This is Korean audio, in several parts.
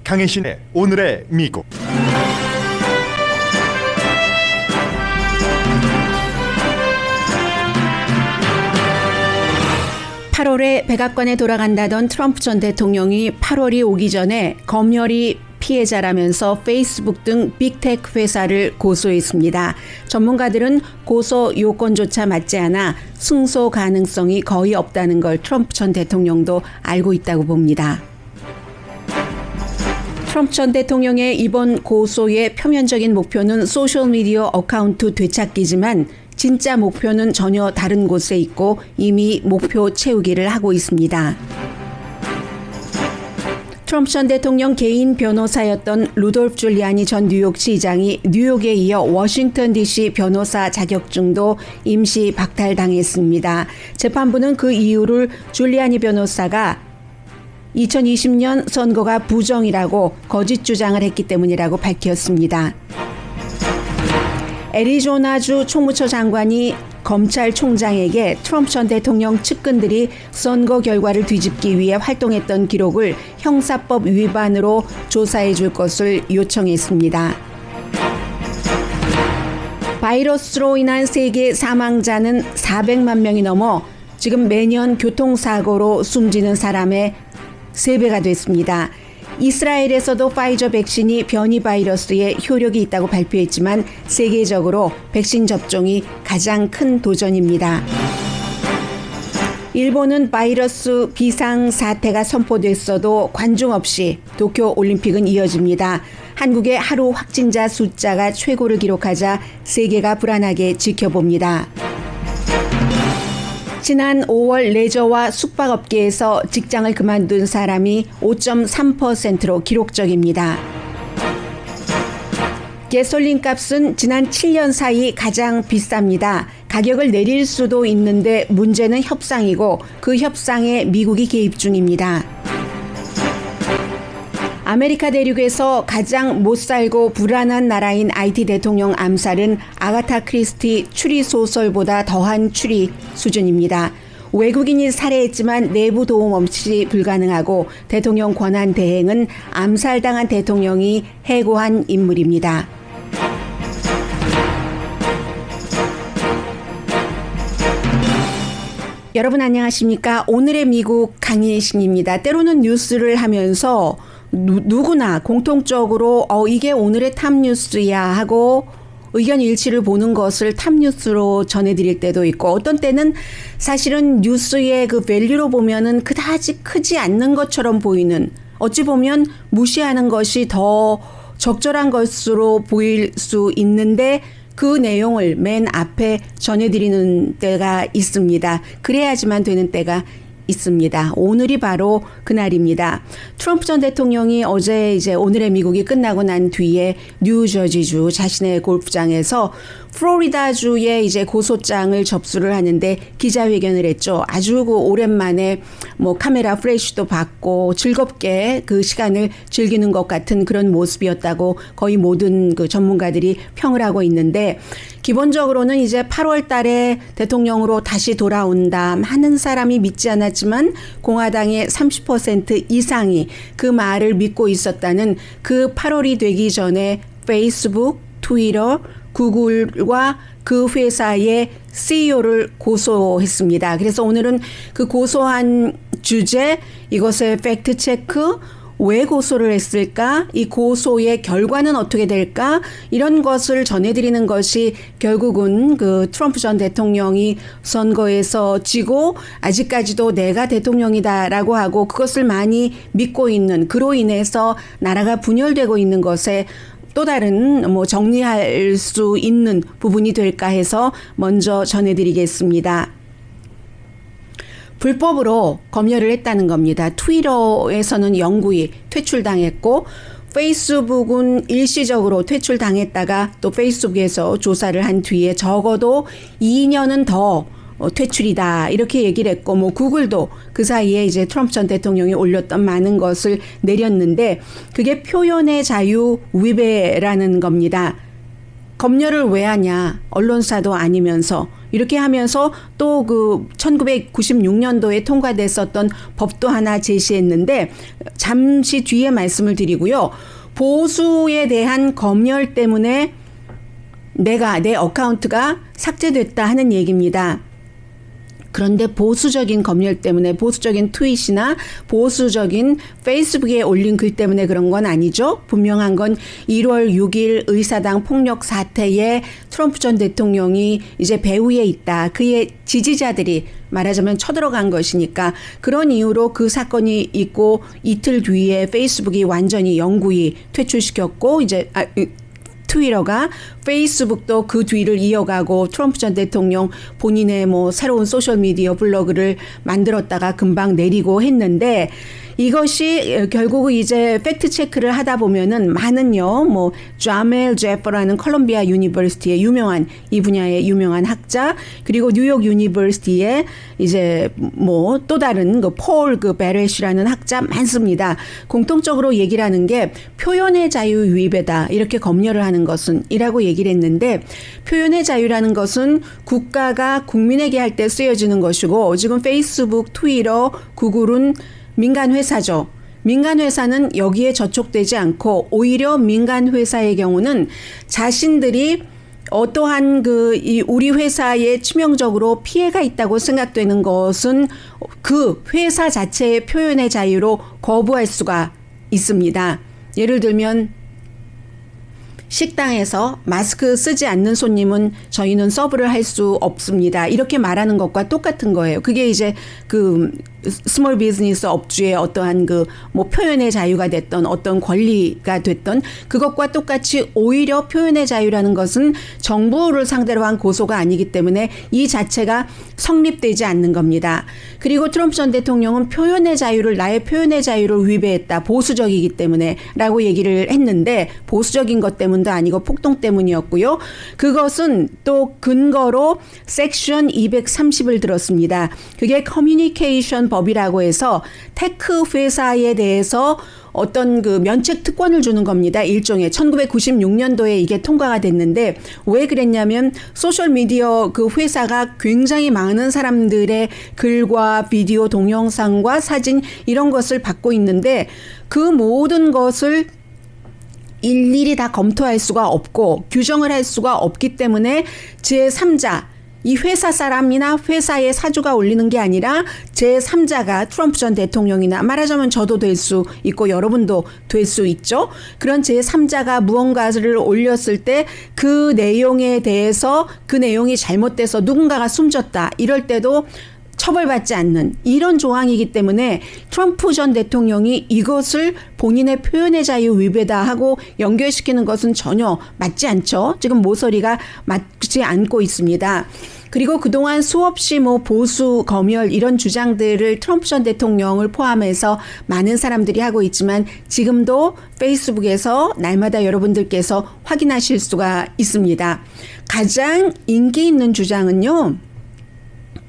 강혜신의 오늘의 미국. 8월에 백악관에 돌아간다던 트럼프 전 대통령이 8월이 오기 전에 검열이 피해자라면서 페이스북 등 빅테크 회사를 고소했습니다. 전문가들은 고소 요건조차 맞지 않아 승소 가능성이 거의 없다는 걸 트럼프 전 대통령도 알고 있다고 봅니다. 트럼프 전 대통령의 이번 고소의 표면적인 목표는 소셜미디어 어카운트 되찾기지만 진짜 목표는 전혀 다른 곳에 있고 이미 목표 채우기를 하고 있습니다. 트럼프 전 대통령 개인 변호사였던 루돌프 줄리아니 전 뉴욕시장이 뉴욕에 이어 워싱턴 DC 변호사 자격증도 임시 박탈당했습니다. 재판부는 그 이유를 줄리아니 변호사가 2020년 선거가 부정이라고 거짓 주장을 했기 때문이라고 밝혔습니다. 애리조나주 총무처 장관이 검찰총장에게 트럼프 전 대통령 측근들이 선거 결과를 뒤집기 위해 활동했던 기록을 형사법 위반으로 조사해 줄 것을 요청했습니다. 바이러스로 인한 세계 사망자는 400만 명이 넘어 지금 매년 교통사고로 숨지는 사람의 3배가 됐습니다. 이스라엘에서도 파이저 백신이 변이 바이러스에 효력이 있다고 발표했지만 세계적으로 백신 접종이 가장 큰 도전입니다. 일본은 바이러스 비상사태가 선포됐어도 관중 없이 도쿄올림픽은 이어집니다. 한국의 하루 확진자 숫자가 최고를 기록하자 세계가 불안하게 지켜봅니다. 지난 5월 레저와 숙박업계에서 직장을 그만둔 사람이 5.3%로 기록적입니다. 가솔린 값은 지난 7년 사이 가장 비쌉니다. 가격을 내릴 수도 있는데 문제는 협상이고 그 협상에 미국이 개입 중입니다. 아메리카 대륙에서 가장 못살고 불안한 나라인 IT 대통령 암살은 아가타 크리스티 추리소설보다 더한 추리 수준입니다. 외국인이 살해했지만 내부 도움 없이 불가능하고 대통령 권한 대행은 암살당한 대통령이 해고한 인물입니다. 여러분 안녕하십니까? 오늘의 미국 강혜신입니다. 때로는 뉴스를 하면서 누구나 공통적으로 이게 오늘의 탑뉴스야 하고 의견 일치를 보는 것을 탑뉴스로 전해드릴 때도 있고 어떤 때는 사실은 뉴스의 그 밸류로 보면은 그다지 크지 않는 것처럼 보이는 어찌 보면 무시하는 것이 더 적절한 것으로 보일 수 있는데 그 내용을 맨 앞에 전해드리는 때가 있습니다. 그래야지만 되는 때가 있습니다. 오늘이 바로 그날입니다. 트럼프 전 대통령이 어제 이제 오늘의 미국이 끝나고 난 뒤에 뉴저지주 자신의 골프장에서 플로리다주에 이제 고소장을 접수를 하는데 기자회견을 했죠. 아주 오랜만에 카메라 플래시도 받고 즐겁게 그 시간을 즐기는 것 같은 그런 모습이었다고 거의 모든 그 전문가들이 평을 하고 있는데 기본적으로는 이제 8월 달에 대통령으로 다시 돌아온다 하는 사람이 믿지 않았지만 공화당의 30% 이상이 그 말을 믿고 있었다는 그 8월이 되기 전에 페이스북, 트위터, 구글과 그 회사의 CEO를 고소했습니다. 그래서 오늘은 그 고소한 주제, 이것의 팩트 체크, 왜 고소를 했을까? 이 고소의 결과는 어떻게 될까? 이런 것을 전해드리는 것이 결국은 그 트럼프 전 대통령이 선거에서 지고 아직까지도 내가 대통령이다라고 하고 그것을 많이 믿고 있는 그로 인해서 나라가 분열되고 있는 것에 또 다른 정리할 수 있는 부분이 될까 해서 먼저 전해드리겠습니다. 불법으로 검열을 했다는 겁니다. 트위터에서는 영구히 퇴출당했고 페이스북은 일시적으로 퇴출당했다가 또 페이스북에서 조사를 한 뒤에 적어도 2년은 더 퇴출이다 이렇게 얘기를 했고 구글도 그 사이에 이제 트럼프 전 대통령이 올렸던 많은 것을 내렸는데 그게 표현의 자유 위배라는 겁니다. 검열을 왜 하냐? 언론사도 아니면서 이렇게 하면서 또 그 1996년도에 통과됐었던 법도 하나 제시했는데 잠시 뒤에 말씀을 드리고요. 보수에 대한 검열 때문에 내 어카운트가 삭제됐다 하는 얘기입니다. 그런데 보수적인 검열 때문에 보수적인 트윗이나 보수적인 페이스북에 올린 글 때문에 그런 건 아니죠. 분명한 건 1월 6일 의사당 폭력 사태에 트럼프 전 대통령이 이제 배후에 있다. 그의 지지자들이 말하자면 쳐들어간 것이니까 그런 이유로 그 사건이 있고 이틀 뒤에 페이스북이 완전히 영구히 퇴출시켰고 이제 트위터가 페이스북도 그 뒤를 이어가고 트럼프 전 대통령 본인의 뭐 새로운 소셜미디어 블로그를 만들었다가 금방 내리고 했는데 이것이 결국 이제 팩트 체크를 하다 보면은 많은요, 뭐 자멜 제퍼라는 콜롬비아 유니버시티의 유명한 이 분야의 유명한 학자 그리고 뉴욕 유니버시티의 이제 뭐 또 다른 그 폴 그 베렛이라는 학자 많습니다. 공통적으로 얘기를 하는 게 표현의 자유 위배다 이렇게 검열을 하는 것은 이라고 얘기를 했는데 표현의 자유라는 것은 국가가 국민에게 할 때 쓰여지는 것이고 지금 페이스북, 트위터, 구글은 민간 회사죠. 민간 회사는 여기에 저촉되지 않고 오히려 민간 회사의 경우는 자신들이 어떠한 우리 회사에 치명적으로 피해가 있다고 생각되는 것은 그 회사 자체의 표현의 자유로 거부할 수가 있습니다. 예를 들면 식당에서 마스크 쓰지 않는 손님은 저희는 서브를 할 수 없습니다. 이렇게 말하는 것과 똑같은 거예요. 그게 이제 그 스몰 비즈니스 업주의 어떠한 뭐 표현의 자유가 됐던 어떤 권리가 됐던 그것과 똑같이 오히려 표현의 자유라는 것은 정부를 상대로 한 고소가 아니기 때문에 이 자체가 성립되지 않는 겁니다. 그리고 트럼프 전 대통령은 나의 표현의 자유를 위배했다. 보수적이기 때문에 라고 얘기를 했는데 보수적인 것 때문도 아니고 폭동 때문이었고요. 그것은 또 근거로 섹션 230을 들었습니다. 그게 커뮤니케이션 법이라고 해서 테크 회사에 대해서 어떤 면책 특권을 주는 겁니다. 일종의 1996년도에 이게 통과가 됐는데 왜 그랬냐면 소셜미디어 그 회사가 굉장히 많은 사람들의 글과 비디오, 동영상과 사진 이런 것을 받고 있는데 그 모든 것을 일일이 다 검토할 수가 없고 규정을 할 수가 없기 때문에 제3자 이 회사 사람이나 회사의 사주가 올리는 게 아니라 제3자가 트럼프 전 대통령이나 말하자면 저도 될 수 있고 여러분도 될 수 있죠. 그런 제3자가 무언가를 올렸을 때 그 내용에 대해서 그 내용이 잘못돼서 누군가가 숨졌다. 이럴 때도 처벌받지 않는 이런 조항이기 때문에 트럼프 전 대통령이 이것을 본인의 표현의 자유 위배다 하고 연결시키는 것은 전혀 맞지 않죠. 지금 모서리가 맞지 않고 있습니다. 그리고 그동안 수없이 뭐 보수, 검열 이런 주장들을 트럼프 전 대통령을 포함해서 많은 사람들이 하고 있지만 지금도 페이스북에서 날마다 여러분들께서 확인하실 수가 있습니다. 가장 인기 있는 주장은요.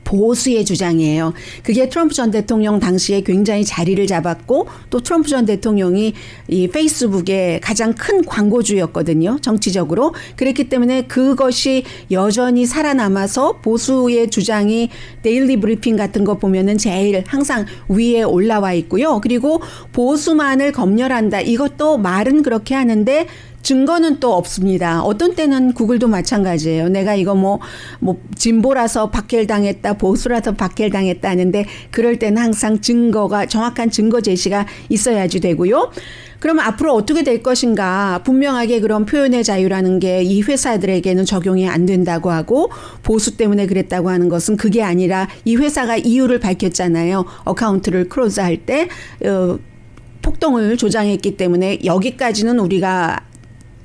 보수의 주장이에요. 그게 트럼프 전 대통령 당시에 굉장히 자리를 잡았고 또 트럼프 전 대통령이 이 페이스북의 가장 큰 광고주였거든요. 정치적으로. 그랬기 때문에 그것이 여전히 살아남아서 보수의 주장이 데일리 브리핑 같은 거 보면은 제일 항상 위에 올라와 있고요. 그리고 보수만을 검열한다. 이것도 말은 그렇게 하는데 증거는 또 없습니다. 어떤 때는 구글도 마찬가지예요. 내가 이거 뭐 진보라서 박해당했다, 보수라서 박해당했다 하는데 그럴 때는 항상 정확한 증거 제시가 있어야지 되고요. 그럼 앞으로 어떻게 될 것인가? 분명하게 그런 표현의 자유라는 게 이 회사들에게는 적용이 안 된다고 하고 보수 때문에 그랬다고 하는 것은 그게 아니라 이 회사가 이유를 밝혔잖아요. 어카운트를 클로즈할 때 폭동을 조장했기 때문에 여기까지는 우리가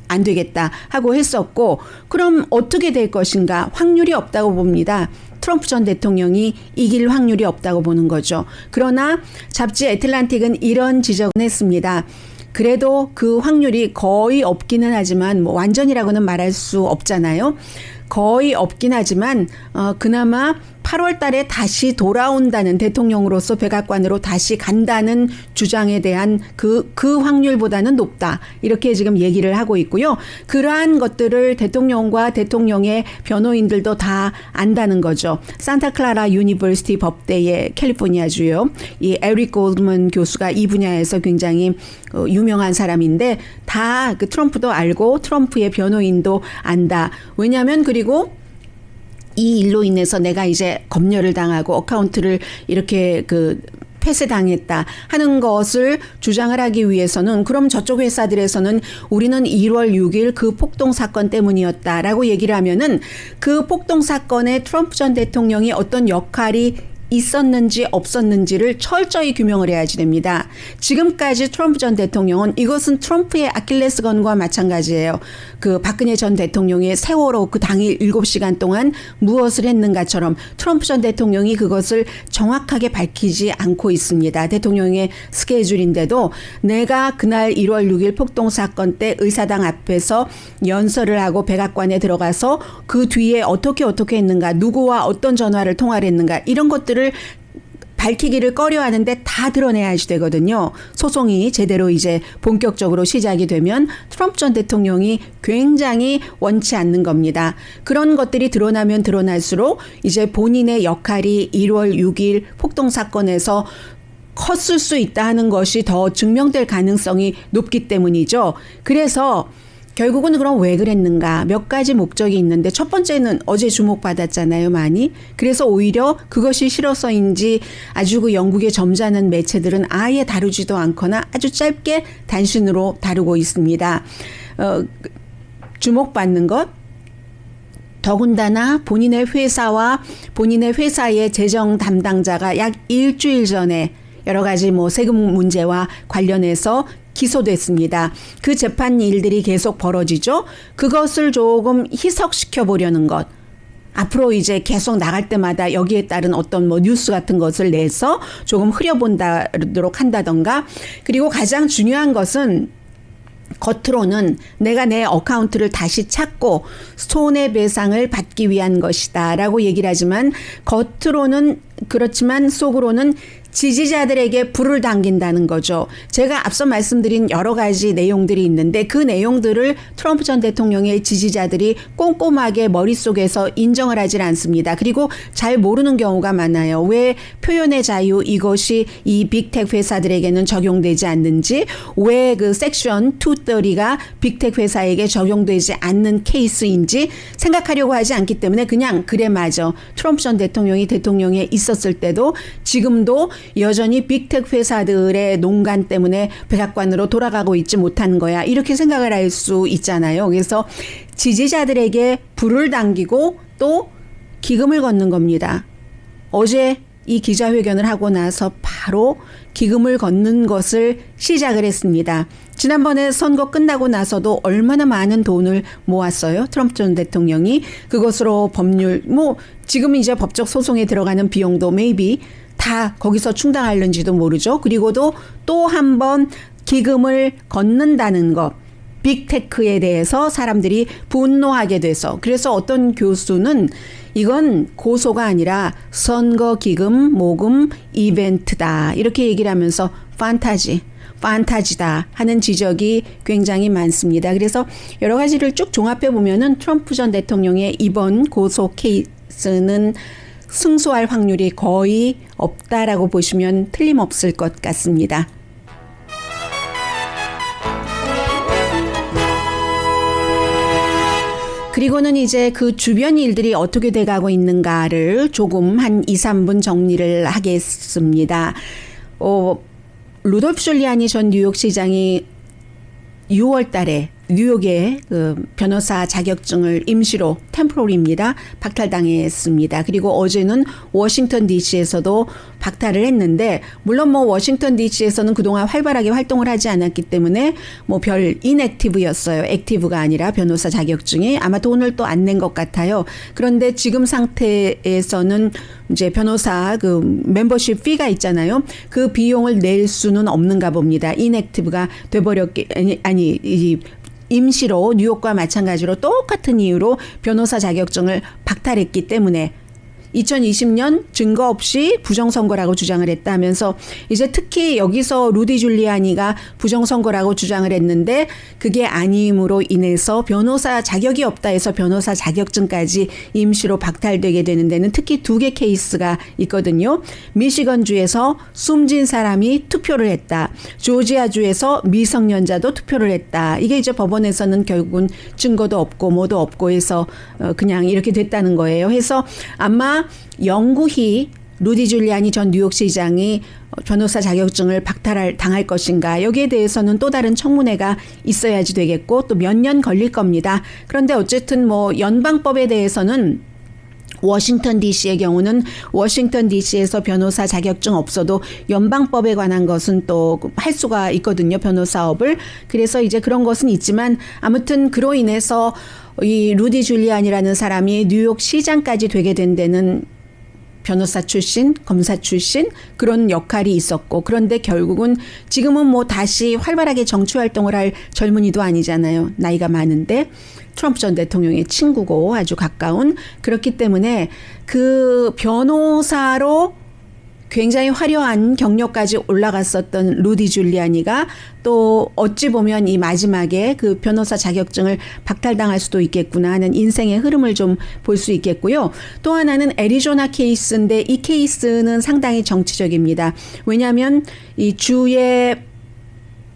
안 되겠다 하고 했었고 그럼 어떻게 될 것인가? 확률이 없다고 봅니다. 트럼프 전 대통령이 이길 확률이 없다고 보는 거죠. 그러나 잡지 애틀란틱은 이런 지적을 했습니다. 그래도 그 확률이 거의 없기는 하지만 뭐 완전이라고는 말할 수 없잖아요. 거의 없긴 하지만 그나마 8월 달에 다시 돌아온다는 대통령으로서 백악관으로 다시 간다는 주장에 대한 그 확률보다는 높다. 이렇게 지금 얘기를 하고 있고요. 그러한 것들을 대통령과 대통령의 변호인들도 다 안다는 거죠. 산타클라라 유니버시티 법대의 캘리포니아주요. 이 에릭 골드먼 교수가 이 분야에서 굉장히 유명한 사람인데 다 그 트럼프도 알고 트럼프의 변호인도 안다. 왜냐하면 그리고 이 일로 인해서 내가 이제 검열을 당하고 어카운트를 이렇게 폐쇄당했다 하는 것을 주장을 하기 위해서는 그럼 저쪽 회사들에서는 우리는 1월 6일 그 폭동 사건 때문이었다라고 얘기를 하면은 그 폭동 사건에 트럼프 전 대통령이 어떤 역할이 있었는지 없었는지를 철저히 규명을 해야지 됩니다. 지금까지 트럼프 전 대통령은 이것은 트럼프의 아킬레스건과 마찬가지예요. 그 박근혜 전 대통령의 세월호 그 당일 7시간 동안 무엇을 했는가처럼 트럼프 전 대통령이 그것을 정확하게 밝히지 않고 있습니다. 대통령의 스케줄인데도 내가 그날 1월 6일 폭동 사건 때 의사당 앞에서 연설을 하고 백악관에 들어가서 그 뒤에 어떻게 했는가, 누구와 어떤 전화를 통화를 했는가 이런 것들을 밝히기를 꺼려하는데 다 드러내야지 되거든요. 소송이 제대로 이제 본격적으로 시작이 되면 트럼프 전 대통령이 굉장히 원치 않는 겁니다. 그런 것들이 드러나면 드러날수록 이제 본인의 역할이 1월 6일 폭동 사건에서 컸을 수 있다 하는 것이 더 증명될 가능성이 높기 때문이죠. 그래서 결국은 그럼 왜 그랬는가 몇 가지 목적이 있는데 첫 번째는 어제 주목받았잖아요 많이. 그래서 오히려 그것이 싫어서인지 아주 그 영국의 점잖은 매체들은 아예 다루지도 않거나 아주 짧게 단신으로 다루고 있습니다. 주목받는 것 더군다나 본인의 회사와 본인의 회사의 재정 담당자가 약 일주일 전에 여러 가지 세금 문제와 관련해서 기소됐습니다. 그 재판 일들이 계속 벌어지죠. 그것을 조금 희석시켜 보려는 것. 앞으로 이제 계속 나갈 때마다 여기에 따른 어떤 뉴스 같은 것을 내서 조금 흐려본다도록 한다던가. 그리고 가장 중요한 것은 겉으로는 내가 내 어카운트를 다시 찾고 손해배상을 받기 위한 것이다 라고 얘기를 하지만 겉으로는 그렇지만 속으로는 지지자들에게 불을 당긴다는 거죠. 제가 앞서 말씀드린 여러 가지 내용들이 있는데 그 내용들을 트럼프 전 대통령의 지지자들이 꼼꼼하게 머릿속에서 인정을 하질 않습니다. 그리고 잘 모르는 경우가 많아요. 왜 표현의 자유 이것이 이 빅텍 회사들에게는 적용되지 않는지, 왜 그 섹션 230가 빅텍 회사에게 적용되지 않는 케이스인지 생각하려고 하지 않기 때문에 그냥 그래 맞아. 트럼프 전 대통령이 대통령에 있었을 때도 지금도 여전히 빅텍 회사들의 농간 때문에 백악관으로 돌아가고 있지 못한 거야. 이렇게 생각을 할 수 있잖아요. 그래서 지지자들에게 불을 당기고 또 기금을 걷는 겁니다. 어제 이 기자회견을 하고 나서 바로 기금을 걷는 것을 시작을 했습니다. 지난번에 선거 끝나고 나서도 얼마나 많은 돈을 모았어요. 트럼프 전 대통령이. 그것으로 법률 지금 이제 법적 소송에 들어가는 비용도 maybe 다 거기서 충당하는지도 모르죠. 그리고도 또 한 번 기금을 걷는다는 것. 빅테크에 대해서 사람들이 분노하게 돼서 그래서 어떤 교수는 이건 고소가 아니라 선거 기금 모금 이벤트다 이렇게 얘기를 하면서 판타지다 하는 지적이 굉장히 많습니다. 그래서 여러 가지를 쭉 종합해 보면은 트럼프 전 대통령의 이번 고소 케이스는 승소할 확률이 거의 없다라고 보시면 틀림없을 것 같습니다. 그리고는 이제 그 주변 일들이 어떻게 돼가고 있는가를 조금 한 2, 3분 정리를 하겠습니다. 루돌프 줄리아니 전 뉴욕시장이 6월 달에 뉴욕의 그 변호사 자격증을 임시로 템포러리입니다. 박탈당했습니다. 그리고 어제는 워싱턴 DC에서도 박탈을 했는데 물론 워싱턴 DC에서는 그동안 활발하게 활동을 하지 않았기 때문에 별 인액티브였어요. 액티브가 아니라 변호사 자격증이 아마 돈을 또 안 낸 것 같아요. 그런데 지금 상태에서는 이제 변호사 그 멤버십 피가 있잖아요. 그 비용을 낼 수는 없는가 봅니다. 인액티브가 돼버렸기 이 임시로 뉴욕과 마찬가지로 똑같은 이유로 변호사 자격증을 박탈했기 때문에 2020년 증거 없이 부정선거라고 주장을 했다면서 이제 특히 여기서 루디 줄리아니가 부정선거라고 주장을 했는데 그게 아님으로 인해서 변호사 자격이 없다 해서 변호사 자격증까지 임시로 박탈되게 되는 데는 특히 2개 케이스가 있거든요. 미시건주에서 숨진 사람이 투표를 했다. 조지아주에서 미성년자도 투표를 했다. 이게 이제 법원에서는 결국은 증거도 없고 뭐도 없고 해서 그냥 이렇게 됐다는 거예요. 해서 아마 영구히 루디 줄리아니 전 뉴욕시장이 변호사 자격증을 당할 것인가 여기에 대해서는 또 다른 청문회가 있어야지 되겠고 또 몇 년 걸릴 겁니다. 그런데 어쨌든 뭐 연방법에 대해서는 워싱턴 DC의 경우는 워싱턴 DC에서 변호사 자격증 없어도 연방법에 관한 것은 또 할 수가 있거든요. 변호사업을. 그래서 이제 그런 것은 있지만 아무튼 그로 인해서 이 루디 줄리안이라는 사람이 뉴욕 시장까지 되게 된 데는 변호사 출신, 검사 출신 그런 역할이 있었고 그런데 결국은 지금은 뭐 다시 활발하게 정치 활동을 할 젊은이도 아니잖아요. 나이가 많은데 트럼프 전 대통령의 친구고 아주 가까운 그렇기 때문에 그 변호사로 굉장히 화려한 경력까지 올라갔었던 루디 줄리아니가 또 어찌 보면 이 마지막에 그 변호사 자격증을 박탈당할 수도 있겠구나 하는 인생의 흐름을 좀 볼 수 있겠고요. 또 하나는 애리조나 케이스인데 이 케이스는 상당히 정치적입니다. 왜냐하면 이 주의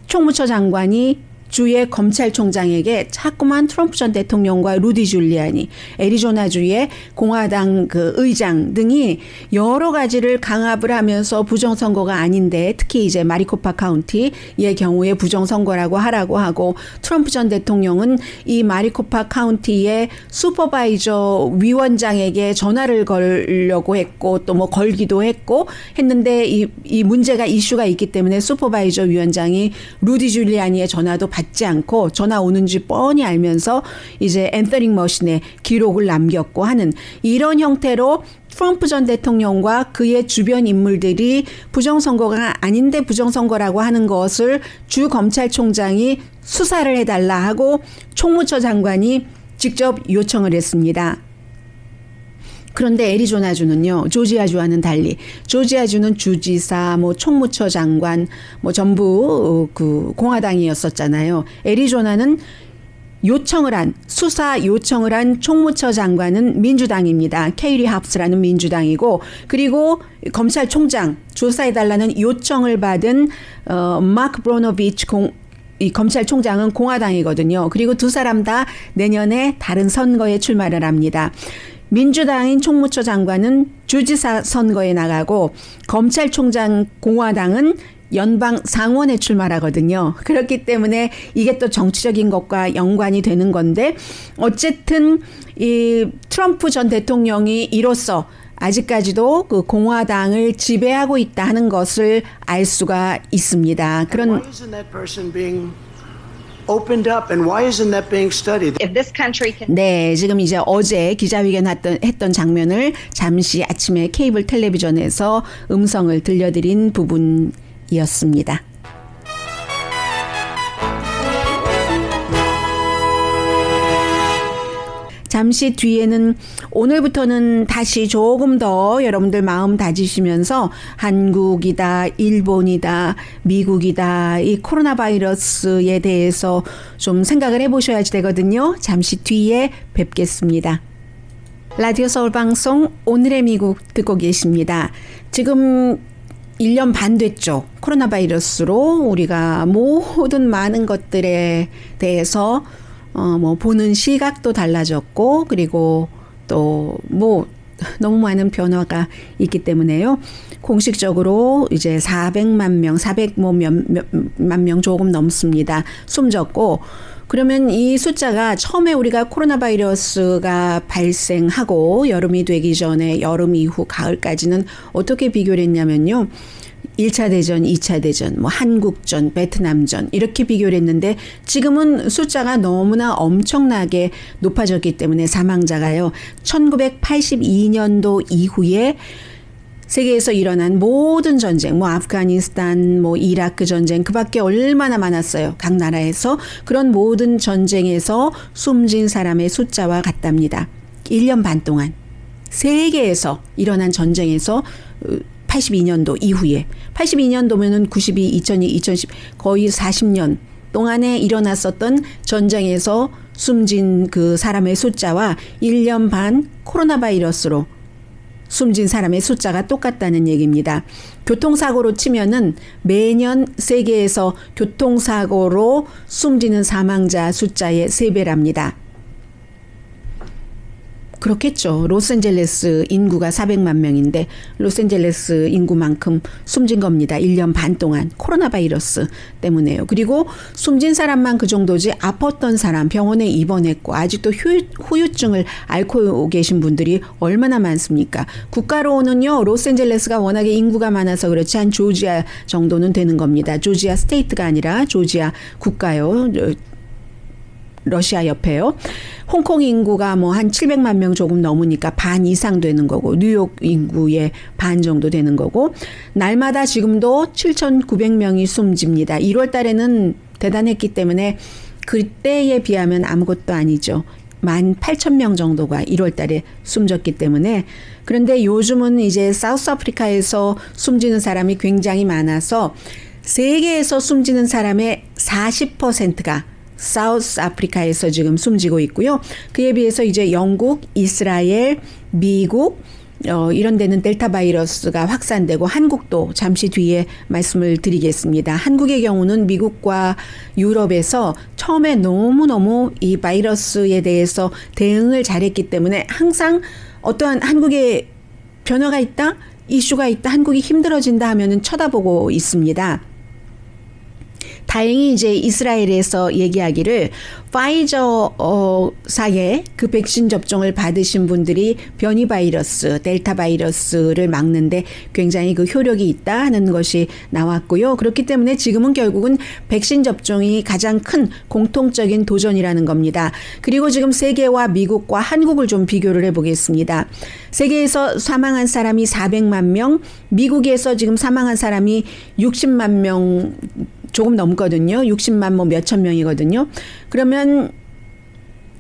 총무처 장관이 주의 검찰총장에게 자꾸만 트럼프 전 대통령과 루디 줄리아니, 애리조나주의 공화당 그 의장 등이 여러 가지를 강압을 하면서 부정선거가 아닌데 특히 이제 마리코파 카운티의 경우에 부정선거라고 하라고 하고 트럼프 전 대통령은 이 마리코파 카운티의 슈퍼바이저 위원장에게 전화를 걸려고 했고 또 뭐 걸기도 했는데 이 문제가 이슈가 있기 때문에 슈퍼바이저 위원장이 루디 줄리아니의 전화도 받지 않고 전화 오는지 뻔히 알면서 이제 엔서링 머신에 기록을 남겼고 하는 이런 형태로 트럼프 전 대통령과 그의 주변 인물들이 부정선거가 아닌데 부정선거라고 하는 것을 주 검찰총장이 수사를 해달라 하고 총무처 장관이 직접 요청을 했습니다. 그런데 애리조나주는요, 조지아주와는 달리, 조지아주는 주지사, 뭐 총무처 장관, 뭐 전부 그 공화당이었었잖아요. 애리조나는 수사 요청을 한 총무처 장관은 민주당입니다. 케이리 합스라는 민주당이고, 그리고 검찰총장 조사해달라는 요청을 받은 마크 브로노비치 이 검찰총장은 공화당이거든요. 그리고 두 사람 다 내년에 다른 선거에 출마를 합니다. 민주당인 총무처 장관은 주지사 선거에 나가고 검찰총장 공화당은 연방 상원에 출마하거든요. 그렇기 때문에 이게 또 정치적인 것과 연관이 되는 건데 어쨌든 이 트럼프 전 대통령이 이로써 아직까지도 그 공화당을 지배하고 있다 하는 것을 알 수가 있습니다. 그런 opened up and why isn't that being studied? If this country can 네, 지금 이제 어제 기자회견 했던 장면을 잠시 아침에 케이블 텔레비전에서 음성을 들려드린 부분이었습니다. 잠시 뒤에는 오늘부터는 다시 조금 더 여러분들 마음 다지시면서 한국이다, 일본이다, 미국이다, 이 코로나 바이러스에 대해서 좀 생각을 해보셔야지 되거든요. 잠시 뒤에 뵙겠습니다. 라디오 서울 방송 오늘의 미국 듣고 계십니다. 지금 1년 반 됐죠. 코로나 바이러스로 우리가 모든 많은 것들에 대해서 뭐 보는 시각도 달라졌고 그리고 또 뭐 너무 많은 변화가 있기 때문에요. 공식적으로 이제 400만 명, 400만 명 조금 넘습니다. 숨졌고 그러면 이 숫자가 처음에 우리가 코로나 바이러스가 발생하고 여름이 되기 전에 여름 이후 가을까지는 어떻게 비교를 했냐면요. 1차 대전, 2차 대전, 뭐 한국전, 베트남전 이렇게 비교를 했는데 지금은 숫자가 너무나 엄청나게 높아졌기 때문에 사망자가요. 1982년도 이후에 세계에서 일어난 모든 전쟁, 뭐 아프가니스탄, 뭐 이라크 전쟁, 그 밖에 얼마나 많았어요. 각 나라에서. 그런 모든 전쟁에서 숨진 사람의 숫자와 같답니다. 1년 반 동안. 세계에서 일어난 전쟁에서 82년도 이후에 82년도면은 92, 2002, 2010 거의 40년 동안에 일어났었던 전쟁에서 숨진 그 사람의 숫자와 1년 반 코로나 바이러스로 숨진 사람의 숫자가 똑같다는 얘기입니다. 교통사고로 치면은 매년 세계에서 교통사고로 숨지는 사망자 숫자의 3배랍니다. 그렇겠죠. 로스앤젤레스 인구가 400만 명인데 로스앤젤레스 인구만큼 숨진 겁니다. 1년 반 동안 코로나 바이러스 때문에요. 그리고 숨진 사람만 그 정도지 아팠던 사람 병원에 입원했고 아직도 후유증을 앓고 계신 분들이 얼마나 많습니까? 국가로는요. 로스앤젤레스가 워낙에 인구가 많아서 그렇지 한 조지아 정도는 되는 겁니다. 조지아 스테이트가 아니라 조지아 국가요. 러시아 옆에요. 홍콩 인구가 뭐 한 700만 명 조금 넘으니까 반 이상 되는 거고 뉴욕 인구의 반 정도 되는 거고 날마다 지금도 7,900명이 숨집니다. 1월 달에는 대단했기 때문에 그때에 비하면 아무것도 아니죠. 18,000명 정도가 1월 달에 숨졌기 때문에 그런데 요즘은 이제 사우스 아프리카에서 숨지는 사람이 굉장히 많아서 세계에서 숨지는 사람의 40%가 사우스 아프리카에서 지금 숨지고 있고요. 그에 비해서 이제 영국, 이스라엘, 미국 이런 데는 델타 바이러스가 확산되고 한국도 잠시 뒤에 말씀을 드리겠습니다. 한국의 경우는 미국과 유럽에서 처음에 너무너무 이 바이러스에 대해서 대응을 잘했기 때문에 항상 어떠한 한국에 변화가 있다, 이슈가 있다, 한국이 힘들어진다 하면은 쳐다보고 있습니다. 다행히 이제 이스라엘에서 얘기하기를 파이저사의 그 백신 접종을 받으신 분들이 변이 바이러스, 델타 바이러스를 막는데 굉장히 그 효력이 있다 하는 것이 나왔고요. 그렇기 때문에 지금은 결국은 백신 접종이 가장 큰 공통적인 도전이라는 겁니다. 그리고 지금 세계와 미국과 한국을 좀 비교를 해보겠습니다. 세계에서 사망한 사람이 400만 명, 미국에서 지금 사망한 사람이 60만 명 조금 넘거든요. 60만 뭐 몇천 명이거든요. 그러면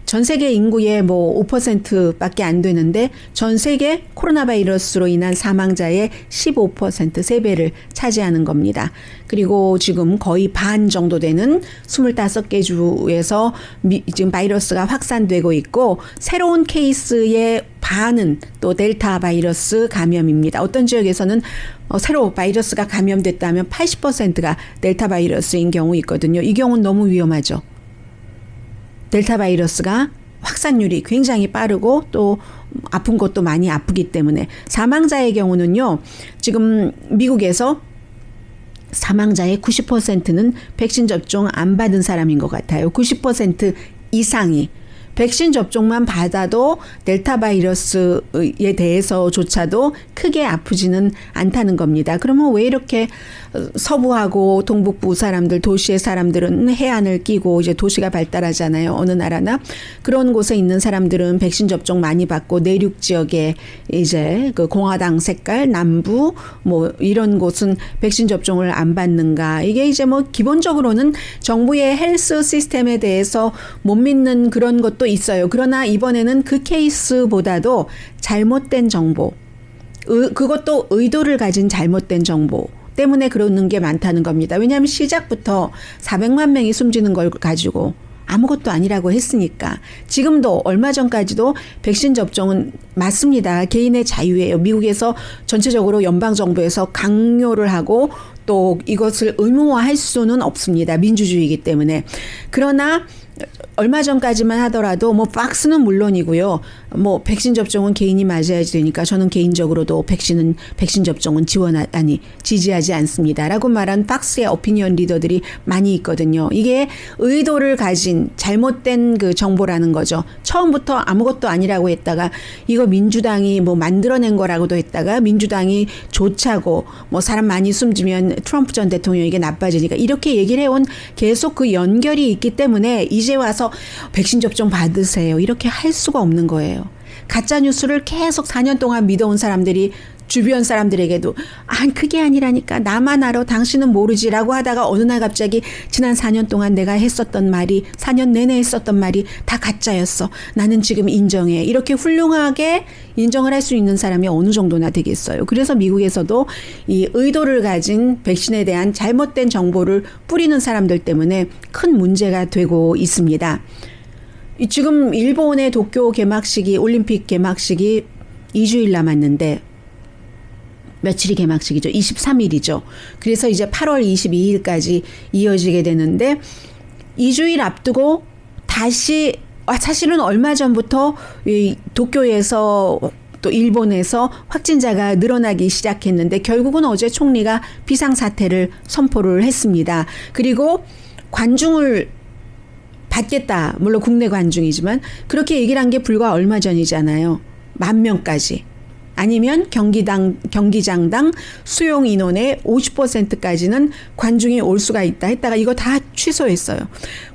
전 세계 인구의 뭐 5%밖에 안 되는데 전 세계 코로나 바이러스로 인한 사망자의 15% 3배를 차지하는 겁니다. 그리고 지금 거의 반 정도 되는 25개 주에서 지금 바이러스가 확산되고 있고 새로운 케이스의 반은 또 델타 바이러스 감염입니다. 어떤 지역에서는 새로 바이러스가 감염됐다면 80%가 델타 바이러스인 경우 있거든요. 이 경우는 너무 위험하죠. 델타 바이러스가 확산률이 굉장히 빠르고 또 아픈 것도 많이 아프기 때문에 사망자의 경우는요. 지금 미국에서 사망자의 90%는 백신 접종 안 받은 사람인 것 같아요. 90% 이상이. 백신 접종만 받아도 델타 바이러스에 대해서조차도 크게 아프지는 않다는 겁니다. 그러면 왜 이렇게 서부하고 동북부 사람들, 도시의 사람들은 해안을 끼고 이제 도시가 발달하잖아요. 어느 나라나. 그런 곳에 있는 사람들은 백신 접종 많이 받고 내륙 지역에 이제 그 공화당 색깔, 남부 뭐 이런 곳은 백신 접종을 안 받는가. 이게 이제 뭐 기본적으로는 정부의 헬스 시스템에 대해서 못 믿는 그런 것도 있어요. 그러나 이번에는 그 케이스보다도 잘못된 정보, 그것도 의도를 가진 잘못된 정보 때문에 그러는 게 많다는 겁니다. 왜냐하면 시작부터 400만 명이 숨지는 걸 가지고 아무것도 아니라고 했으니까. 지금도 얼마 전까지도 백신 접종은 맞습니다. 개인의 자유예요. 미국에서 전체적으로 연방정부에서 강요를 하고 또 이것을 의무화할 수는 없습니다. 민주주의이기 때문에. 그러나 얼마 전까지만 하더라도 뭐 박스는 물론이고요. 뭐 백신 접종은 개인이 맞아야지 되니까 저는 개인적으로도 백신 접종은 지지하지 않습니다라고 말한 박스의 오피니언 리더들이 많이 있거든요. 이게 의도를 가진 잘못된 그 정보라는 거죠. 처음부터 아무것도 아니라고 했다가 이거 민주당이 뭐 만들어낸 거라고도 했다가 민주당이 좋자고 뭐 사람 많이 숨지면 트럼프 전 대통령에게 나빠지니까 이렇게 얘기를 해온 계속 그 연결이 있기 때문에 이제 와서 백신 접종 받으세요. 이렇게 할 수가 없는 거예요. 가짜 뉴스를 계속 4년 동안 믿어온 사람들이 주변 사람들에게도 그게 아니라니까 나만 알아 당신은 모르지라고 하다가 어느 날 갑자기 지난 4년 동안 내가 했었던 말이 4년 내내 했었던 말이 다 가짜였어. 나는 지금 인정해. 이렇게 훌륭하게 인정을 할 수 있는 사람이 어느 정도나 되겠어요. 그래서 미국에서도 이 의도를 가진 백신에 대한 잘못된 정보를 뿌리는 사람들 때문에 큰 문제가 되고 있습니다. 지금 일본의 도쿄 개막식이 올림픽 개막식이 2주일 남았는데 며칠이 개막식이죠. 23일이죠. 그래서 이제 8월 22일까지 이어지게 되는데 2주일 앞두고 다시 사실은 얼마 전부터 이 도쿄에서 또 일본에서 확진자가 늘어나기 시작했는데 결국은 어제 총리가 비상사태를 선포를 했습니다. 그리고 관중을 받겠다. 물론 국내 관중이지만 그렇게 얘기를 한 게 불과 얼마 전이잖아요. 10,000명까지. 아니면 경기장당 수용 인원의 50%까지는 관중이 올 수가 있다 했다가 이거 다 취소했어요.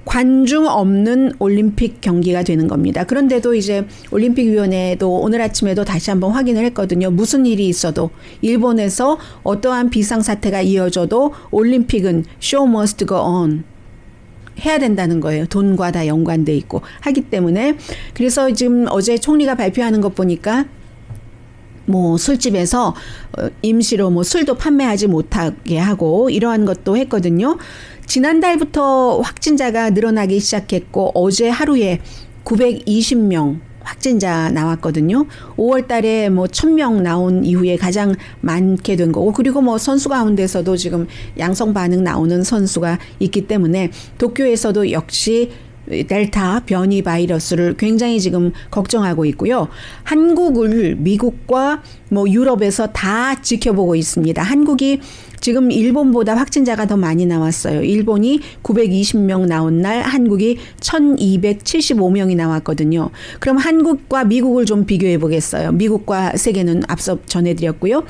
관중 없는 올림픽 경기가 되는 겁니다. 그런데도 이제 올림픽위원회도 오늘 아침에도 다시 한번 확인을 했거든요. 무슨 일이 있어도 일본에서 어떠한 비상사태가 이어져도 올림픽은 show must go on. 해야 된다는 거예요. 돈과 다 연관돼 있고 하기 때문에. 그래서 지금 어제 총리가 발표하는 것 보니까 뭐 술집에서 임시로 뭐 술도 판매하지 못하게 하고 이러한 것도 했거든요. 지난달부터 확진자가 늘어나기 시작했고 어제 하루에 920명 확진자 나왔거든요. 5월 달에 뭐 1,000명 나온 이후에 가장 많게 된 거고 그리고 뭐 선수 가운데서도 지금 양성 반응 나오는 선수가 있기 때문에 도쿄에서도 역시 델타 변이 바이러스를 굉장히 지금 걱정하고 있고요. 한국을 미국과 뭐 유럽에서 다 지켜보고 있습니다. 한국이 지금 일본보다 확진자가 더 많이 나왔어요. 일본이 920명 나온 날 한국이 1,275명이 나왔거든요. 그럼 한국과 미국을 좀 비교해 보겠어요. 미국과 세계는 앞서 전해드렸고요.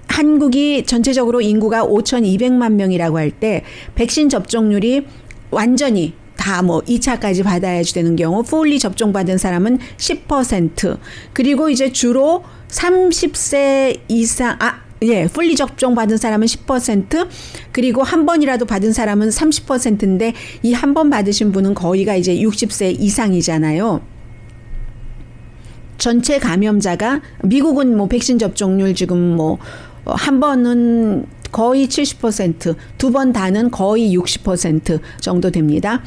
한국이 전체적으로 인구가 5,200만 명이라고 할 때 백신 접종률이 완전히 다 뭐 2차까지 받아야지 되는 경우 풀리 접종받은 사람은 10% 그리고 이제 주로 30세 이상 풀리 접종받은 사람은 10% 그리고 한 번이라도 받은 사람은 30%인데 이 한 번 받으신 분은 거의가 이제 60세 이상이잖아요. 전체 감염자가 미국은 뭐 백신 접종률 지금 뭐 한 번은 거의 70%, 두 번 다는 거의 60% 정도 됩니다.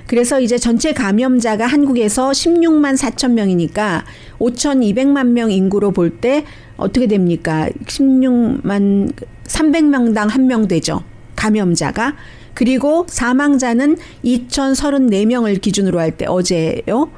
그래서 이제 전체 감염자가 한국에서 16만 4천 명이니까 5,200만 명 인구로 볼 때 어떻게 됩니까? 16만 300명당 1명 되죠. 감염자가. 그리고 사망자는 2,034명을 기준으로 할 때 어제요.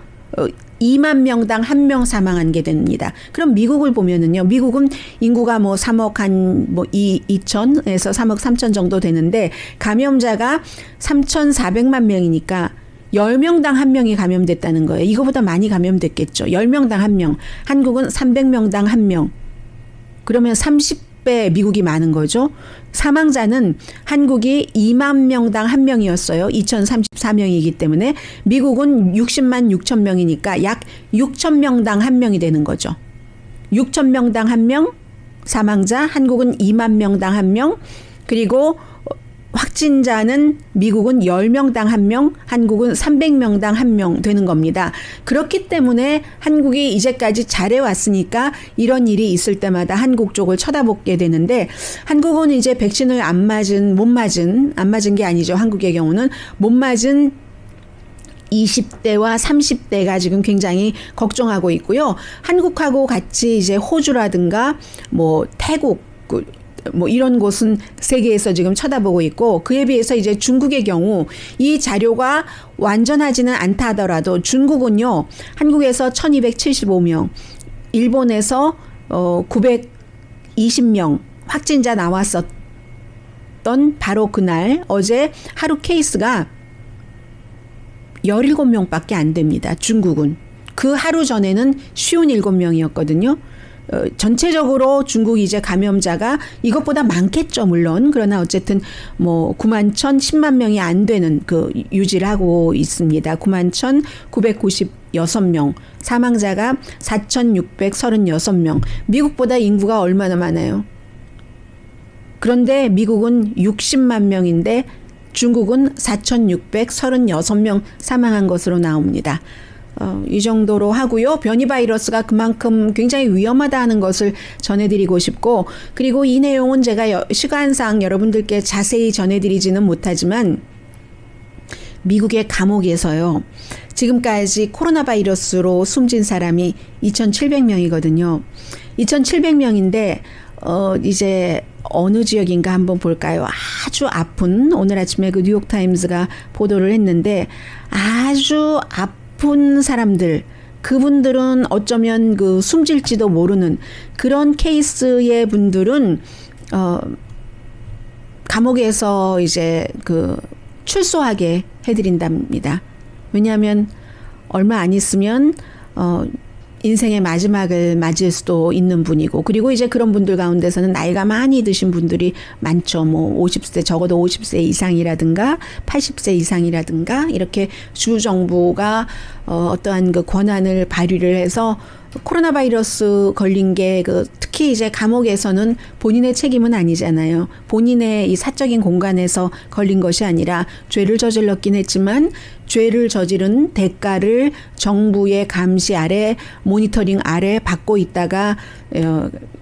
2만 명당 1명 사망한 게 됩니다. 그럼 미국을 보면은요. 미국은 인구가 뭐 3억 뭐 2천에서 3억 3천 정도 되는데 감염자가 3,400만 명이니까 10명당 1명이 감염됐다는 거예요. 이거보다 많이 감염됐겠죠. 10명당 1명. 한국은 300명당 1명. 그러면 30배 미국이 많은 거죠. 사망자는 한국이 2만 명당 1명이었어요. 2,034명이기 때문에 미국은 60만 6천 명이니까 약 6천 명당 1명이 되는 거죠. 6천 명당 1명 사망자, 한국은 2만 명당 1명 그리고 확진자는 미국은 10명당 1명, 한국은 300명당 1명 되는 겁니다. 그렇기 때문에 한국이 이제까지 잘해왔으니까 이런 일이 있을 때마다 한국 쪽을 쳐다보게 되는데 한국은 이제 백신을 안 맞은 게 아니죠. 한국의 경우는 못 맞은 20대와 30대가 지금 굉장히 걱정하고 있고요. 한국하고 같이 이제 호주라든가 뭐 태국 뭐 이런 곳은 세계에서 지금 쳐다보고 있고 그에 비해서 이제 중국의 경우 이 자료가 완전하지는 않다 하더라도 중국은요. 한국에서 1,275명, 일본에서 920명 확진자 나왔었던 바로 그날 어제 하루 케이스가 17명밖에 안 됩니다. 중국은. 그 하루 전에는 57명이었거든요. 전체적으로 중국 이제 감염자가 이것보다 많겠죠, 물론. 그러나 어쨌든 뭐 9만 1010만 명이 안 되는 그 유지를 하고 있습니다. 9만 1996명, 사망자가 4636명. 미국보다 인구가 얼마나 많아요? 그런데 미국은 60만 명인데 중국은 4636명 사망한 것으로 나옵니다. 이 정도로 하고요. 변이 바이러스가 그만큼 굉장히 위험하다는 것을 전해드리고 싶고, 그리고 이 내용은 제가 시간상 여러분들께 자세히 전해드리지는 못하지만 미국의 감옥에서요. 지금까지 코로나 바이러스로 숨진 사람이 2,700명이거든요. 2,700명인데 이제 어느 지역인가 한번 볼까요? 아주 아픈, 오늘 아침에 그 뉴욕타임스가 보도를 했는데 아주 아픈 사람들, 그분들은 어쩌면 그 숨질지도 모르는 그런 케이스의 분들은 감옥에서 이제 그 출소하게 해드린답니다. 왜냐하면 얼마 안 있으면 인생의 마지막을 맞을 수도 있는 분이고, 그리고 이제 그런 분들 가운데서는 나이가 많이 드신 분들이 많죠. 뭐 50세, 적어도 50세 이상이라든가 80세 이상이라든가 이렇게 주 정부가 어떠한 그 권한을 발휘를 해서 코로나 바이러스 걸린 게 특히 이제 감옥에서는 본인의 책임은 아니잖아요. 본인의 이 사적인 공간에서 걸린 것이 아니라 죄를 저질렀긴 했지만 죄를 저지른 대가를 정부의 감시 아래, 모니터링 아래 받고 있다가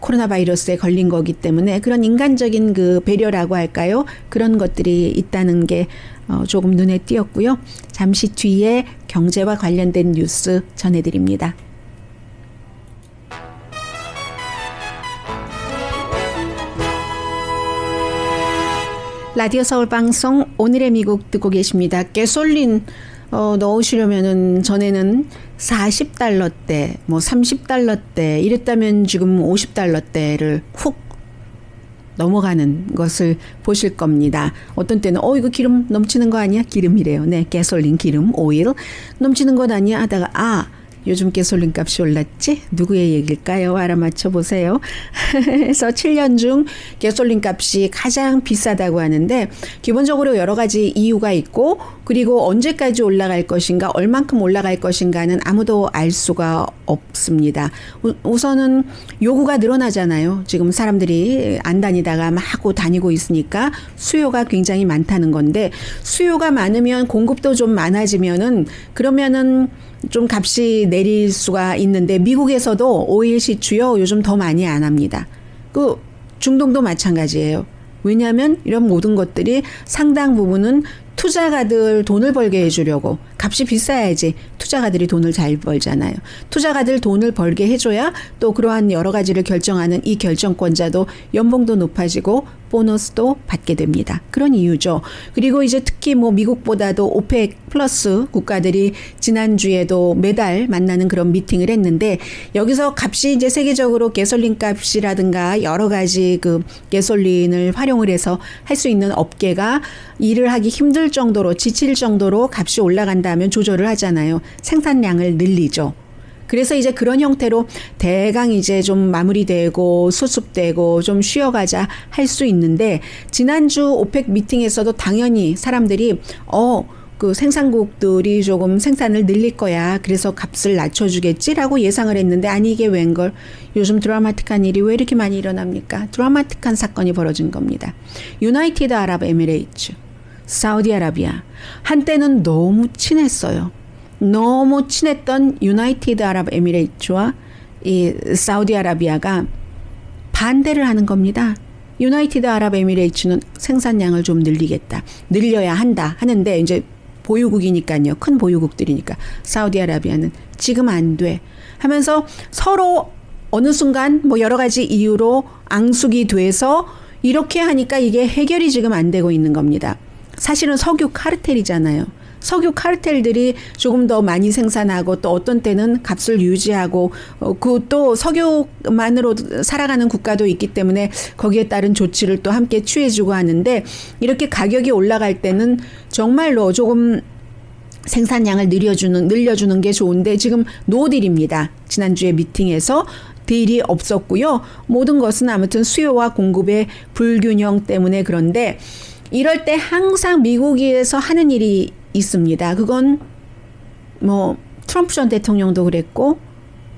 코로나 바이러스에 걸린 거기 때문에 그런 인간적인 그 배려라고 할까요? 그런 것들이 있다는 게 조금 눈에 띄었고요. 잠시 뒤에 경제와 관련된 뉴스 전해드립니다. 라디오 서울 방송 오늘의 미국 듣고 계십니다. 가솔린 넣으시려면은 전에는 $40대, 뭐 $30대 이랬다면 지금 $50대를 훅 넘어가는 것을 보실 겁니다. 어떤 때는 이거 기름 넘치는 거 아니야? 기름이래요. 네, 가솔린 기름, 오일 넘치는 것 아니야? 하다가 요즘 가솔린 값이 올랐지? 누구의 얘기일까요? 알아맞혀 보세요. 그래서 7년 중 가솔린 값이 가장 비싸다고 하는데 기본적으로 여러 가지 이유가 있고, 그리고 언제까지 올라갈 것인가, 얼만큼 올라갈 것인가는 아무도 알 수가 없습니다. 우선은 요구가 늘어나잖아요. 지금 사람들이 안 다니다가 막 하고 다니고 있으니까 수요가 굉장히 많다는 건데, 수요가 많으면 공급도 좀 많아지면은 그러면은 좀 값이 내릴 수가 있는데, 미국에서도 오일 시추요 요즘 더 많이 안 합니다. 그 중동도 마찬가지예요. 왜냐하면 이런 모든 것들이 상당 부분은 투자가들 돈을 벌게 해주려고, 값이 비싸야지 투자가들이 돈을 잘 벌잖아요. 투자가들 돈을 벌게 해줘야 또 그러한 여러 가지를 결정하는 이 결정권자도 연봉도 높아지고 보너스도 받게 됩니다. 그런 이유죠. 그리고 이제 특히 뭐 미국보다도 오펙 플러스 국가들이 지난주에도 매달 만나는 그런 미팅을 했는데, 여기서 값이 이제 세계적으로 가솔린 값이라든가 여러 가지 그 가솔린을 활용을 해서 할 수 있는 업계가 일을 하기 힘들 정도로, 지칠 정도로 값이 올라간다면 조절을 하잖아요. 생산량을 늘리죠. 그래서 이제 그런 형태로 대강 이제 좀 마무리되고 수습되고 좀 쉬어가자 할 수 있는데, 지난주 오펙 미팅에서도 당연히 사람들이 그 생산국들이 조금 생산을 늘릴 거야, 그래서 값을 낮춰주겠지라고 예상을 했는데, 아니 이게 웬걸, 요즘 드라마틱한 일이 왜 이렇게 많이 일어납니까? 드라마틱한 사건이 벌어진 겁니다. 유나이티드 아랍 에미레이트, 사우디아라비아, 한때는 너무 친했어요. 너무 친했던 유나이티드 아랍 에미레이트와 이 사우디아라비아가 반대를 하는 겁니다. 유나이티드 아랍 에미레이트는 생산량을 좀 늘리겠다, 늘려야 한다 하는데, 이제 보유국이니까요, 큰 보유국들이니까. 사우디아라비아는 지금 안 돼 하면서 서로 어느 순간 뭐 여러 가지 이유로 앙숙이 돼서 이렇게 하니까 이게 해결이 지금 안 되고 있는 겁니다. 사실은 석유 카르텔이잖아요. 석유 카르텔들이 조금 더 많이 생산하고, 또 어떤 때는 값을 유지하고, 그 또 석유만으로 살아가는 국가도 있기 때문에 거기에 따른 조치를 또 함께 취해주고 하는데, 이렇게 가격이 올라갈 때는 정말로 조금 생산량을 늘려주는 게 좋은데, 지금 노딜입니다. 지난주에 미팅에서 딜이 없었고요. 모든 것은 아무튼 수요와 공급의 불균형 때문에 그런데 이럴 때 항상 미국에서 하는 일이 있습니다. 그건 뭐 트럼프 전 대통령도 그랬고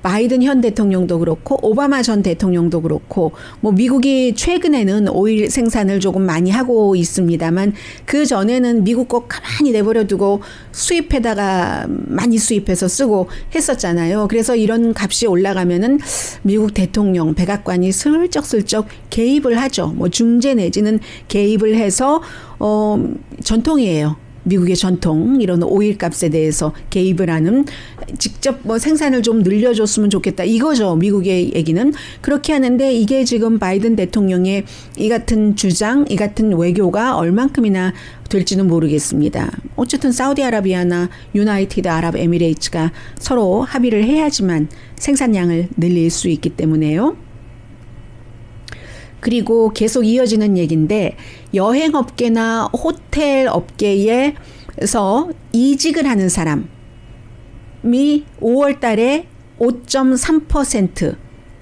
바이든 현 대통령도 그렇고 오바마 전 대통령도 그렇고 뭐 미국이 최근에는 오일 생산을 조금 많이 하고 있습니다만 그 전에는 미국 거 가만히 내버려 두고 수입해다가 많이 수입해서 쓰고 했었잖아요. 그래서 이런 값이 올라가면은 미국 대통령 백악관이 슬쩍슬쩍 개입을 하죠. 뭐 중재 내지는 개입을 해서 전통이에요. 미국의 전통 이런 오일 값에 대해서 개입을 하는 직접 뭐 생산을 좀 늘려줬으면 좋겠다 이거죠. 미국의 얘기는 그렇게 하는데 이게 지금 바이든 대통령의 이 같은 주장 이 같은 외교가 얼만큼이나 될지는 모르겠습니다. 어쨌든 사우디아라비아나 유나이티드 아랍에미레이츠가 서로 합의를 해야지만 생산량을 늘릴 수 있기 때문에요. 그리고 계속 이어지는 얘기인데 여행업계나 호텔 업계에서 이직을 하는 사람이 5월 달에 5.3%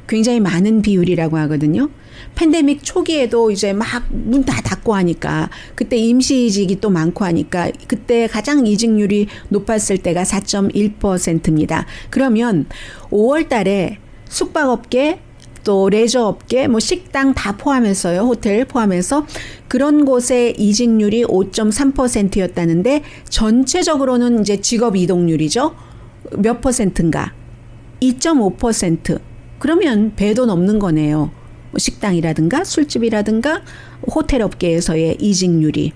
굉장히 많은 비율이라고 하거든요. 팬데믹 초기에도 이제 막 문 다 닫고 하니까 그때 임시이직이 또 많고 하니까 그때 가장 이직률이 높았을 때가 4.1%입니다. 그러면 5월 달에 숙박업계 또 레저업계, 뭐 식당 다 포함해서요. 호텔 포함해서 그런 곳의 이직률이 5.3%였다는데 전체적으로는 이제 직업 이동률이죠. 몇 %인가? 2.5%. 그러면 배도 넘는 거네요. 식당이라든가 술집이라든가 호텔 업계에서의 이직률이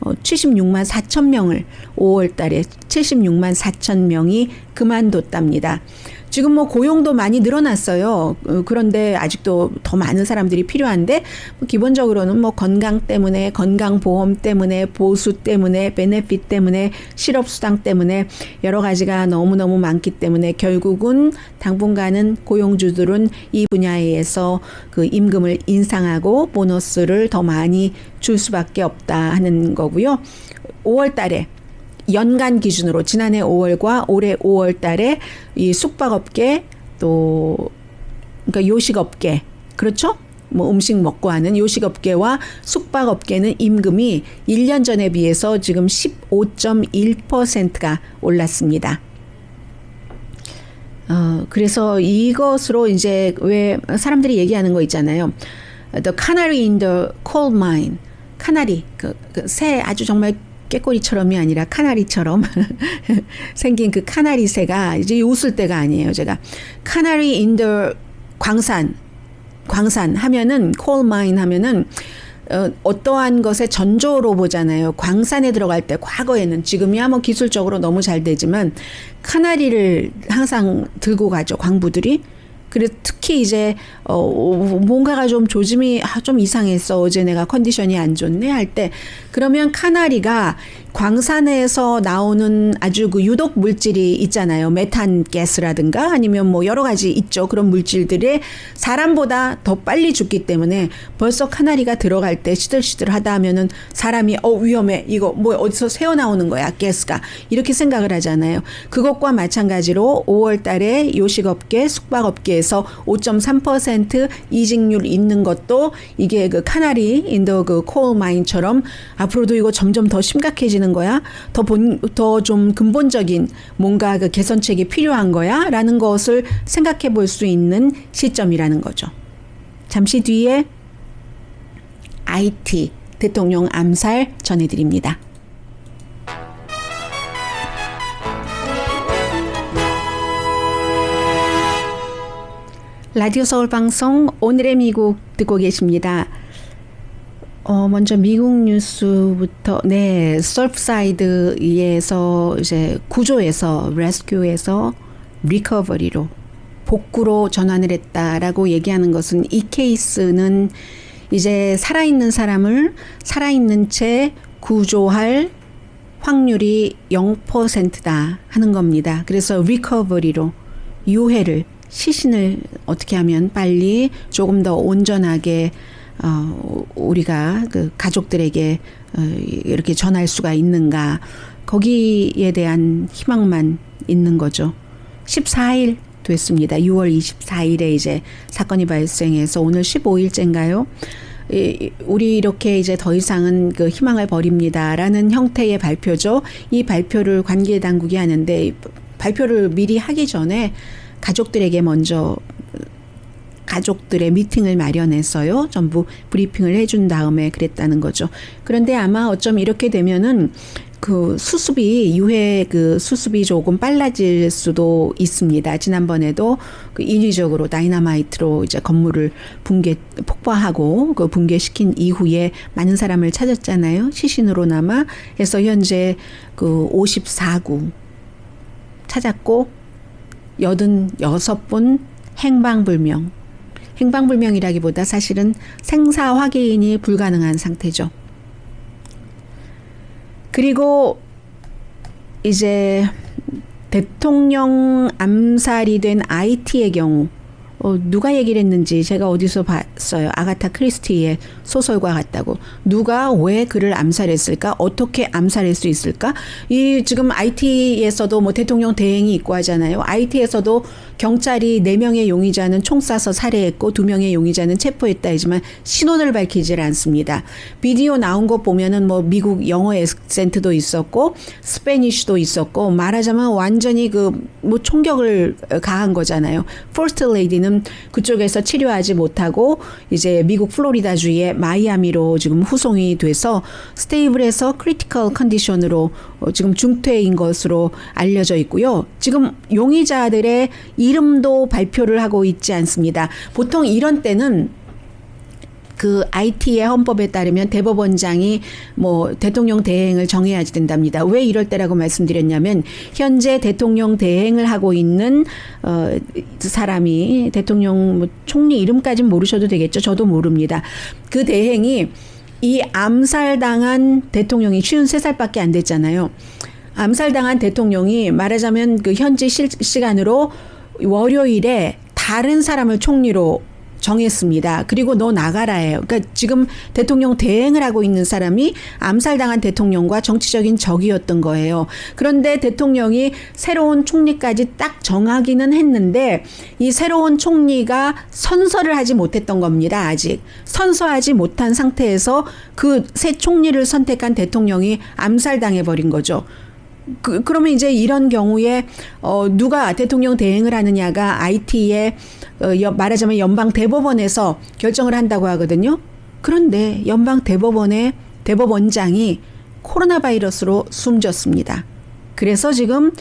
76만 4천 명을 5월 달에 76만 4천 명이 그만뒀답니다. 지금 뭐 고용도 많이 늘어났어요. 그런데 아직도 더 많은 사람들이 필요한데 기본적으로는 뭐 건강 때문에 건강보험 때문에 보수 때문에 베네핏 때문에 실업수당 때문에 여러 가지가 너무너무 많기 때문에 결국은 당분간은 고용주들은 이 분야에서 그 임금을 인상하고 보너스를 더 많이 줄 수밖에 없다 하는 거고요. 5월 달에 연간 기준으로 지난해 5월과 올해 5월 달에 이 숙박업계 또 그러니까 요식업계 그렇죠? 뭐 음식 먹고 하는 요식업계와 숙박업계는 임금이 1년 전에 비해서 지금 15.1%가 올랐습니다. 그래서 이것으로 이제 왜 사람들이 얘기하는 거 있잖아요. The canary in the coal mine. 카나리 그 새 아주 정말 깨꼬리처럼이 아니라 카나리처럼 생긴 그 카나리 새가 이제 웃을 때가 아니에요. 제가 카나리 인 더 광산 하면은 coal mine 하면은 어떠한 것의 전조로 보잖아요. 광산에 들어갈 때 과거에는 지금이야 뭐 기술적으로 너무 잘 되지만 카나리를 항상 들고 가죠. 광부들이. 그래서 특히 이제 뭔가가 좀 조짐이 좀 이상했어. 어제 내가 컨디션이 안 좋네 할 때 그러면 카나리가 광산에서 나오는 아주 그 유독 물질이 있잖아요. 메탄 가스라든가 아니면 뭐 여러 가지 있죠. 그런 물질들이 사람보다 더 빨리 죽기 때문에 벌써 카나리가 들어갈 때 시들시들하다 하면은 사람이 위험해. 이거 뭐 어디서 새어나오는 거야. 가스가. 이렇게 생각을 하잖아요. 그것과 마찬가지로 5월 달에 요식업계, 숙박업계에서 5.3% 이직률 있는 것도 이게 그 카나리 인더 그 코어 마인처럼 앞으로도 이거 점점 더 심각해지는 거야. 더 좀 근본적인 뭔가 그 개선책이 필요한 거야. 라는 것을 생각해 볼 수 있는 시점이라는 거죠. 잠시 뒤에 IT 대통령 암살 전해드립니다. 라디오 서울 방송 오늘의 미국 듣고 계십니다. 먼저 미국 뉴스부터 서프사이드에서 이제 구조에서 레스큐에서 리커버리로 복구로 전환을 했다라고 얘기하는 것은 이 케이스는 이제 살아있는 사람을 살아있는 채 구조할 확률이 0%다 하는 겁니다. 그래서 리커버리로 유해를 시신을 어떻게 하면 빨리 조금 더 온전하게 우리가 그 가족들에게 이렇게 전할 수가 있는가 거기에 대한 희망만 있는 거죠. 14일 됐습니다. 6월 24일에 이제 사건이 발생해서 오늘 15일째인가요? 우리 이렇게 이제 더 이상은 그 희망을 버립니다라는 형태의 발표죠. 이 발표를 관계 당국이 하는데 발표를 미리 하기 전에 가족들에게 먼저 가족들의 미팅을 마련했어요. 전부 브리핑을 해준 다음에 그랬다는 거죠. 그런데 아마 어쩜 이렇게 되면은 그 수습이 유해 그 수습이 조금 빨라질 수도 있습니다. 지난번에도 그 인위적으로 다이너마이트로 이제 건물을 폭파하고 그 붕괴시킨 이후에 많은 사람을 찾았잖아요. 시신으로나마 해서 현재 그 54구 찾았고 86분 행방불명이라기보다 사실은 생사 확인이 불가능한 상태죠. 그리고 이제 대통령 암살이 된 IT의 경우 누가 얘기를 했는지 제가 어디서 봤어요. 아가타 크리스티의 소설과 같다고. 누가 왜 그를 암살했을까? 어떻게 암살할 수 있을까? 이 지금 IT에서도 뭐 대통령 대행이 있고 하잖아요. IT에서도 경찰이 4명의 용의자는 총 쏴서 살해했고 2명의 용의자는 체포했다 하지만 신원을 밝히질 않습니다. 비디오 나온 거 보면은 뭐 미국 영어 액센트도 있었고 스페니쉬도 있었고 말하자면 완전히 그 뭐 총격을 가한 거잖아요. 퍼스트 레이디는 그쪽에서 치료하지 못하고 이제 미국 플로리다주의 마이애미로 지금 후송이 돼서 스테이블에서 크리티컬 컨디션으로 지금 중퇴인 것으로 알려져 있고요. 지금 용의자들의 이름도 발표를 하고 있지 않습니다. 보통 이런 때는 그 IT의 헌법에 따르면 대법원장이 뭐 대통령 대행을 정해야 된답니다. 왜 이럴 때라고 말씀드렸냐면 현재 대통령 대행을 하고 있는 사람이 대통령 뭐 총리 이름까지는 모르셔도 되겠죠. 저도 모릅니다. 그 대행이 이 암살당한 대통령이 53살밖에 안 됐잖아요. 암살당한 대통령이 말하자면 그 현지 시간으로 월요일에 다른 사람을 총리로 정했습니다. 그리고 너 나가라예요. 그러니까 지금 대통령 대행을 하고 있는 사람이 암살당한 대통령과 정치적인 적이었던 거예요. 그런데 대통령이 새로운 총리까지 딱 정하기는 했는데 이 새로운 총리가 선서를 하지 못했던 겁니다. 아직 선서하지 못한 상태에서 그 새 총리를 선택한 대통령이 암살당해 버린 거죠. 그러면 이제 이런 경우에 누가 대통령 대행을 하느냐가 IT의 말하자면 연방 대법원에서 결정을 한다고 하거든요. 그런데 연방 대법원의 대법원장이 코로나 바이러스로 숨졌습니다. 그래서 지금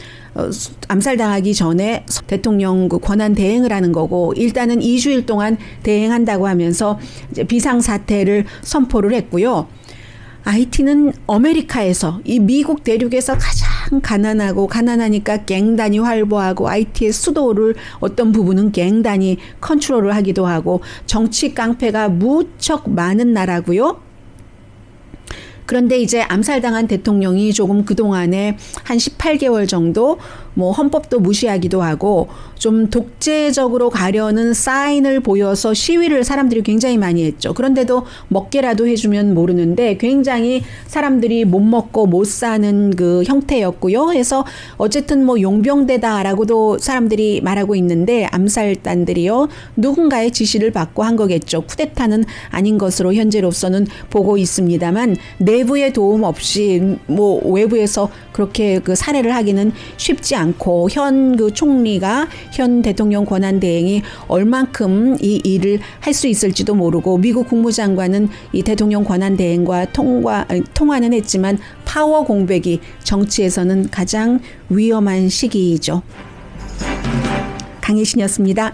암살당하기 전에 대통령 그 권한 대행을 하는 거고 일단은 2주일 동안 대행한다고 하면서 이제 비상사태를 선포를 했고요. IT는 아메리카에서 이 미국 대륙에서 가장 가난하니까 갱단이 활보하고 IT의 수도를 어떤 부분은 갱단이 컨트롤을 하기도 하고 정치 깡패가 무척 많은 나라고요. 그런데 이제 암살당한 대통령이 조금 그동안에 한 18개월 정도 뭐 헌법도 무시하기도 하고 좀 독재적으로 가려는 사인을 보여서 시위를 사람들이 굉장히 많이 했죠. 그런데도 먹게라도 해주면 모르는데 굉장히 사람들이 못 먹고 못 사는 그 형태였고요. 해서 어쨌든 뭐 용병대다라고도 사람들이 말하고 있는데 암살단들이요. 누군가의 지시를 받고 한 거겠죠. 쿠데타는 아닌 것으로 현재로서는 보고 있습니다만 내부의 도움 없이 뭐 외부에서 그렇게 그 살해를 하기는 쉽지 않고 현 그 총리가 현 대통령 권한 대행이 얼만큼 이 일을 할 수 있을지도 모르고 미국 국무장관은 이 대통령 권한 대행과 통화는 했지만 파워 공백이 정치에서는 가장 위험한 시기이죠. 강혜신이었습니다.